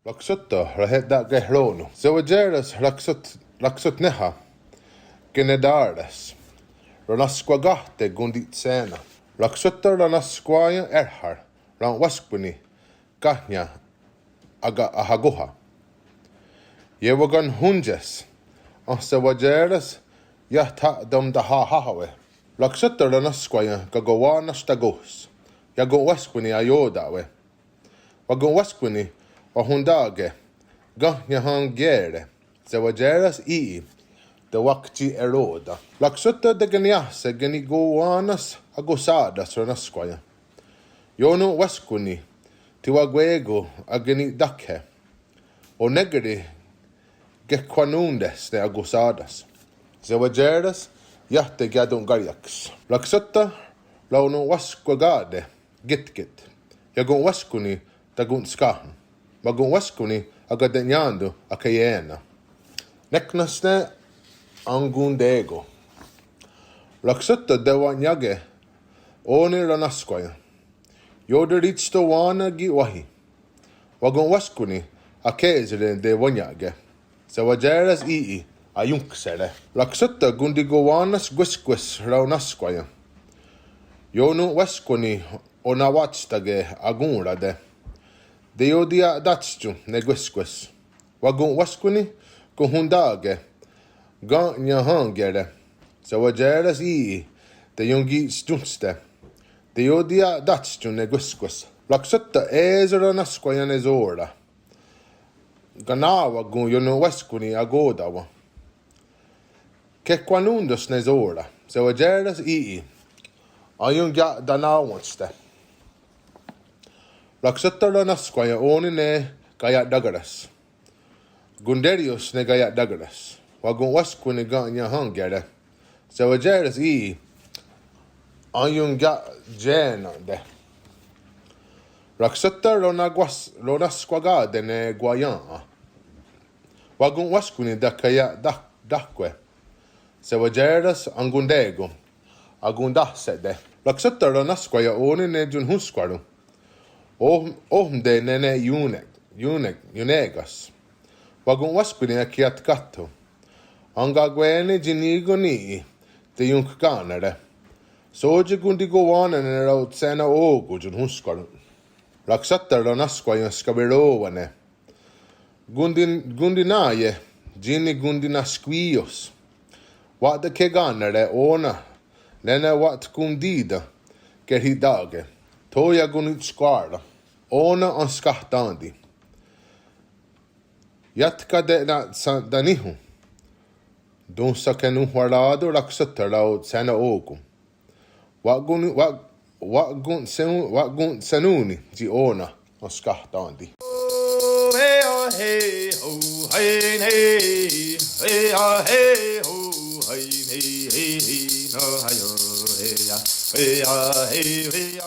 Laksutta rahedda gehronu. Sewajeras laksut neha. Genedardes. Ranasquagahte gundit sena. Laksutta ranasquaya erhar. Ran waspuni. Kahnya aga ahaguha. Yewagan hunjes. Sewajeras yahta dum daha hahawe. Laksutta ranasquaya gagawanas tagus. Yago waspuni ayodawe. Wagon waspuni o hundage. Gahnya hangere. Sewajeras de wakti eroda. Laksutta de geniase geniguanas agosadas ranasquaya. Yono waskuni tiwaguego ageni dakhe. O negeri gekwanundes de agosadas. Sewajeras yahte gadun garjaks. Laksutta launo wasquagade git. Yagon waskuni tagun skahan. Magun waskuni agadenyandu akayena. Neknasne angundego. Laksutta dewanyage oni ranasquaya. Yoderitsto wana gi wahi. Wagon waskuni akezele de wanyage. Sewajeras ayunksere. Laksutta gundigowanas gwisquis raunasquaya. Yonu waskuni onawachtage agunrade. Deodia datstu negwisquis. Wagon waskuni kuhundage. Ganya hangere. Sewajeras de yungi stunste. Deodia datstu negwisquis. Laksutta ezra nasquayan ezora. Ganawa gun yonu waskuni agodawa. Kekwanundos nezora. Sewajeras ayunga danawanste. Laksutta ranasquaya oni ne gaya dagaras. Gunderius ne gaya dagaras. Wagun waskuni ganya hangere. Sewajeras ayunga jenande. Laksutta ranasquagade ne guayana. Wagun waskuni dakaya dakwe. Sewajeras angundego. Agundasede. Laksutta ranasquaya oni ne junhusquaru. Ohmde nene yunegas. Wagun waspini akiat katto. Angagwene jinigo de yunkganere. Soje gundigowane ne raut sena ogu junhusquaru. Laksutta ranasquaya skabirovane. Gundinaye jini gundinasquios. Wat de keganere ona. Nene wat gundida gerhidage. Toja gunit squarda. Ona on skahtandi. Jatka de danihu. Dunsa kenu huarlado laksutta raut sena ogu. Wagun senuni di ona on skahtandi. Hey ho hey hey hey ho hey hey no hayo hey hey